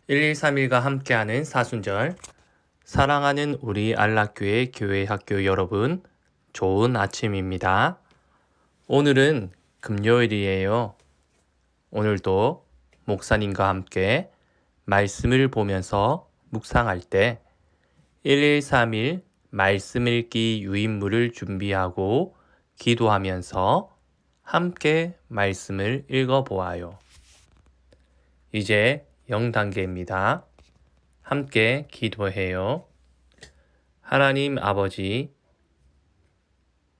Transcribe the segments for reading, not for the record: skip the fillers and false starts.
1131과 함께하는 사순절. 사랑하는 우리 안락교회 교회 학교 여러분, 좋은 아침입니다. 오늘은 금요일이에요. 오늘도 목사님과 함께 말씀을 보면서 묵상할 때 1131 말씀 읽기 유인물을 준비하고 기도하면서 함께 말씀을 읽어보아요. 이제 0단계입니다. 함께 기도해요. 하나님 아버지,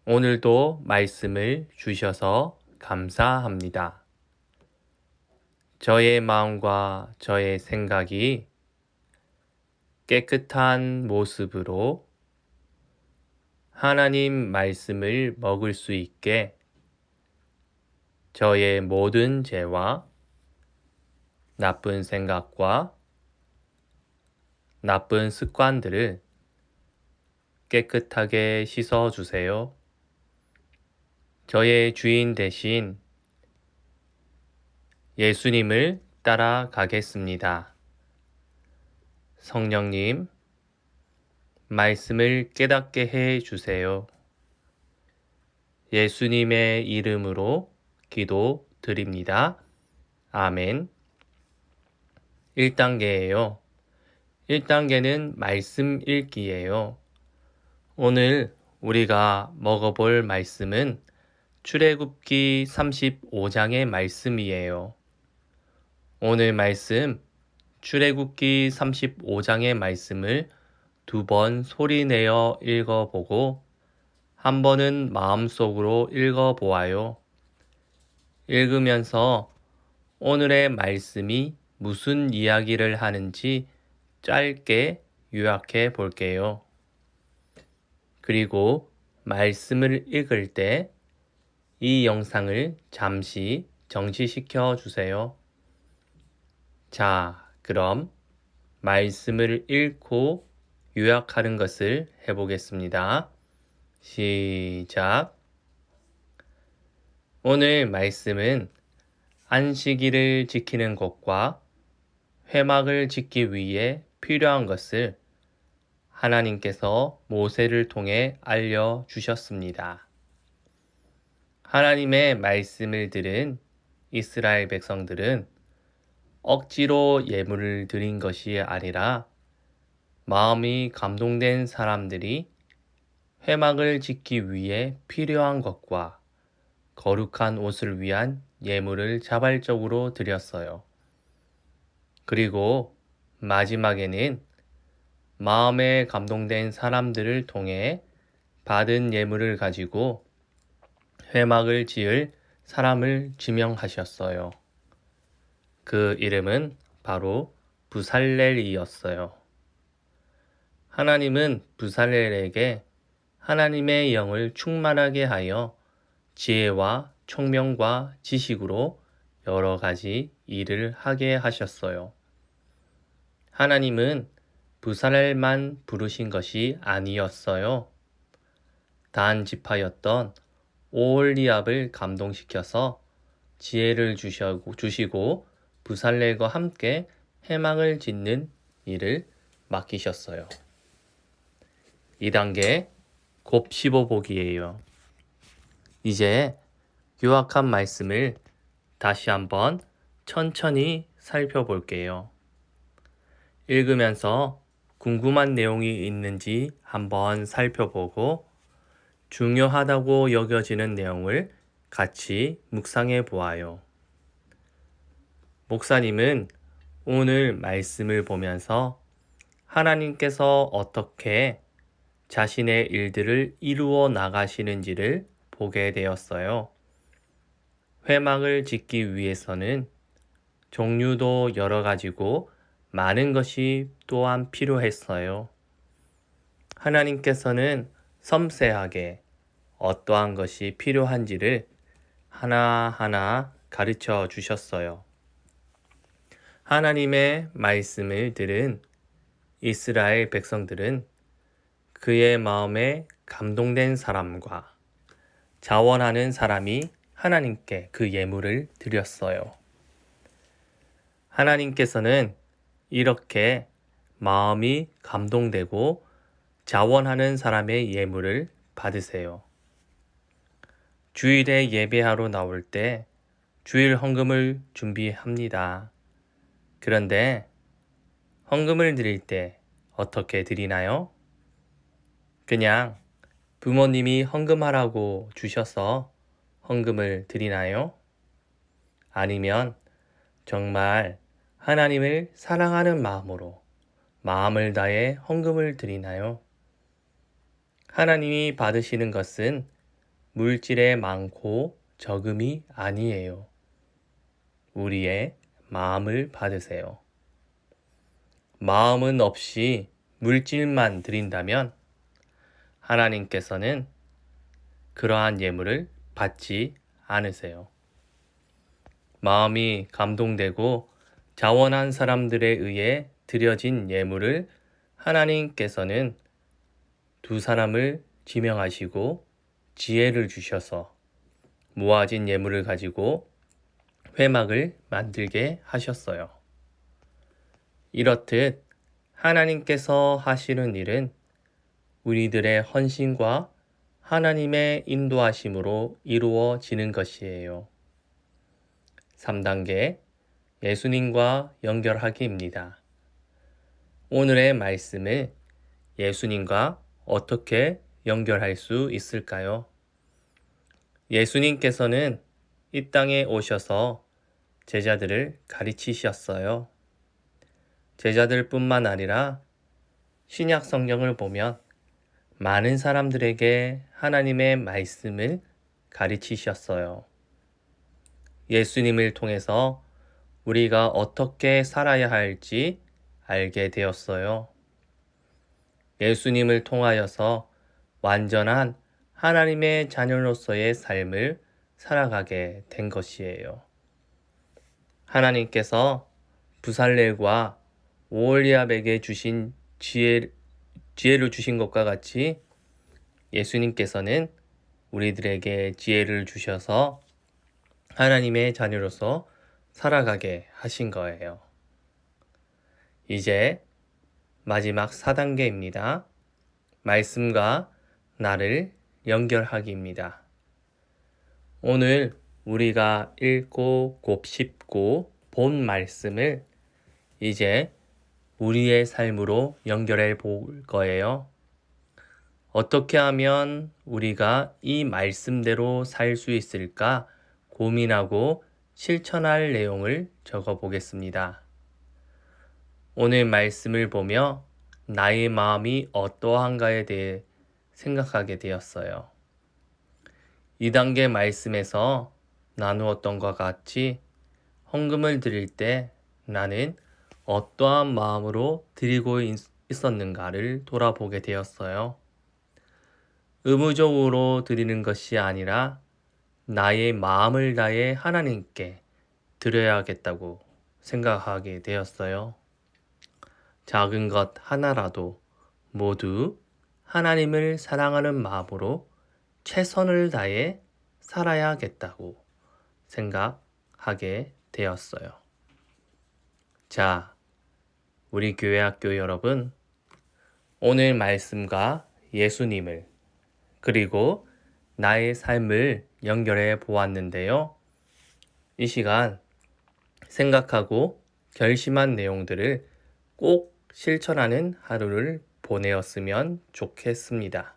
오늘도 말씀을 주셔서 감사합니다. 저의 마음과 저의 생각이 깨끗한 모습으로 하나님 말씀을 먹을 수 있게 저의 모든 죄와 나쁜 생각과 나쁜 습관들을 깨끗하게 씻어주세요. 저의 주인 대신 예수님을 따라가겠습니다. 성령님, 말씀을 깨닫게 해 주세요. 예수님의 이름으로 기도드립니다. 아멘. 1단계예요. 1단계는 말씀 읽기예요. 오늘 우리가 먹어볼 말씀은 출애굽기 35장의 말씀이에요. 오늘 말씀 출애굽기 35장의 말씀을 2번 소리내어 읽어보고 한 번은 마음속으로 읽어보아요. 읽으면서 오늘의 말씀이 무슨 이야기를 하는지 짧게 요약해 볼게요. 그리고 말씀을 읽을 때 이 영상을 잠시 정지시켜 주세요. 자, 그럼 말씀을 읽고 요약하는 것을 해보겠습니다. 시작. 오늘 말씀은 안식일을 지키는 것과 회막을 짓기 위해 필요한 것을 하나님께서 모세를 통해 알려주셨습니다. 하나님의 말씀을 들은 이스라엘 백성들은 억지로 예물을 드린 것이 아니라 마음이 감동된 사람들이 회막을 짓기 위해 필요한 것과 거룩한 옷을 위한 예물을 자발적으로 드렸어요. 그리고 마지막에는 마음에 감동된 사람들을 통해 받은 예물을 가지고 회막을 지을 사람을 지명하셨어요. 그 이름은 바로 부살렐이었어요. 하나님은 부살렐에게 하나님의 영을 충만하게 하여 지혜와 총명과 지식으로 여러 가지 일을 하게 하셨어요. 하나님은 부살렐만 부르신 것이 아니었어요. 단 지파였던 오홀리압을 감동시켜서 지혜를 주시고 부살렐과 함께 회막을 짓는 일을 맡기셨어요. 2단계 곱씹어보기예요. 이제 요약한 말씀을 다시 한번 천천히 살펴볼게요. 읽으면서 궁금한 내용이 있는지 한번 살펴보고 중요하다고 여겨지는 내용을 같이 묵상해 보아요. 목사님은 오늘 말씀을 보면서 하나님께서 어떻게 자신의 일들을 이루어 나가시는지를 보게 되었어요. 회막을 짓기 위해서는 종류도 여러 가지고 많은 것이 또한 필요했어요. 하나님께서는 섬세하게 어떠한 것이 필요한지를 하나하나 가르쳐 주셨어요. 하나님의 말씀을 들은 이스라엘 백성들은 그의 마음에 감동된 사람과 자원하는 사람이 하나님께 그 예물을 드렸어요. 하나님께서는 이렇게 마음이 감동되고 자원하는 사람의 예물을 받으세요. 주일에 예배하러 나올 때 주일 헌금을 준비합니다. 그런데 헌금을 드릴 때 어떻게 드리나요? 그냥 부모님이 헌금하라고 주셔서 헌금을 드리나요? 아니면 정말 하나님을 사랑하는 마음으로 마음을 다해 헌금을 드리나요? 하나님이 받으시는 것은 물질의 많고 적음이 아니에요. 우리의 마음을 받으세요. 마음은 없이 물질만 드린다면 하나님께서는 그러한 예물을 받지 않으세요. 마음이 감동되고 자원한 사람들에 의해 드려진 예물을 하나님께서는 두 사람을 지명하시고 지혜를 주셔서 모아진 예물을 가지고 회막을 만들게 하셨어요. 이렇듯 하나님께서 하시는 일은 우리들의 헌신과 하나님의 인도하심으로 이루어지는 것이에요. 3단계 예수님과 연결하기입니다. 오늘의 말씀을 예수님과 어떻게 연결할 수 있을까요? 예수님께서는 이 땅에 오셔서 제자들을 가르치셨어요. 제자들뿐만 아니라 신약 성경을 보면 많은 사람들에게 하나님의 말씀을 가르치셨어요. 예수님을 통해서 우리가 어떻게 살아야 할지 알게 되었어요. 예수님을 통하여서 완전한 하나님의 자녀로서의 삶을 살아가게 된 것이에요. 하나님께서 부살렐과 오홀리압에게 주신 지혜를 주신 것과 같이 예수님께서는 우리들에게 지혜를 주셔서 하나님의 자녀로서 살아가게 하신 거예요. 이제 마지막 4단계입니다. 말씀과 나를 연결하기입니다. 오늘 우리가 읽고 곱씹고 본 말씀을 이제 우리의 삶으로 연결해 볼 거예요. 어떻게 하면 우리가 이 말씀대로 살 수 있을까 고민하고 실천할 내용을 적어 보겠습니다. 오늘 말씀을 보며 나의 마음이 어떠한가에 대해 생각하게 되었어요. 2단계 말씀에서 나누었던 것과 같이 헌금을 드릴 때 나는 어떠한 마음으로 드리고 있었는가를 돌아보게 되었어요. 의무적으로 드리는 것이 아니라 나의 마음을 다해 하나님께 드려야겠다고 생각하게 되었어요. 작은 것 하나라도 모두 하나님을 사랑하는 마음으로 최선을 다해 살아야겠다고 생각하게 되었어요. 자, 우리 교회 학교 여러분, 오늘 말씀과 예수님을 그리고 나의 삶을 연결해 보았는데요. 이 시간 생각하고 결심한 내용들을 꼭 실천하는 하루를 보내었으면 좋겠습니다.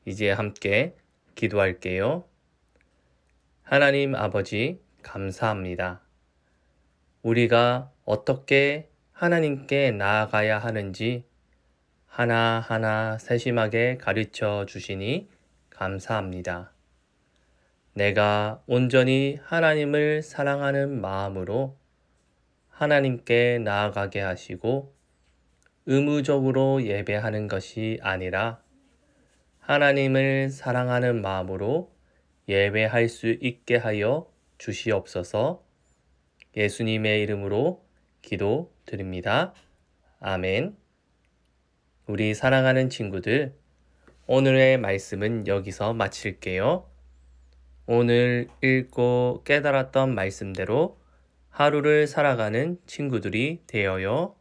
이제 함께 기도할게요. 하나님 아버지 감사합니다. 우리가 어떻게 하나님께 나아가야 하는지 하나하나 세심하게 가르쳐 주시니 감사합니다. 내가 온전히 하나님을 사랑하는 마음으로 하나님께 나아가게 하시고 의무적으로 예배하는 것이 아니라 하나님을 사랑하는 마음으로 예배할 수 있게 하여 주시옵소서. 예수님의 이름으로 기도드립니다. 아멘. 우리 사랑하는 친구들, 오늘의 말씀은 여기서 마칠게요. 오늘 읽고 깨달았던 말씀대로 하루를 살아가는 친구들이 되어요.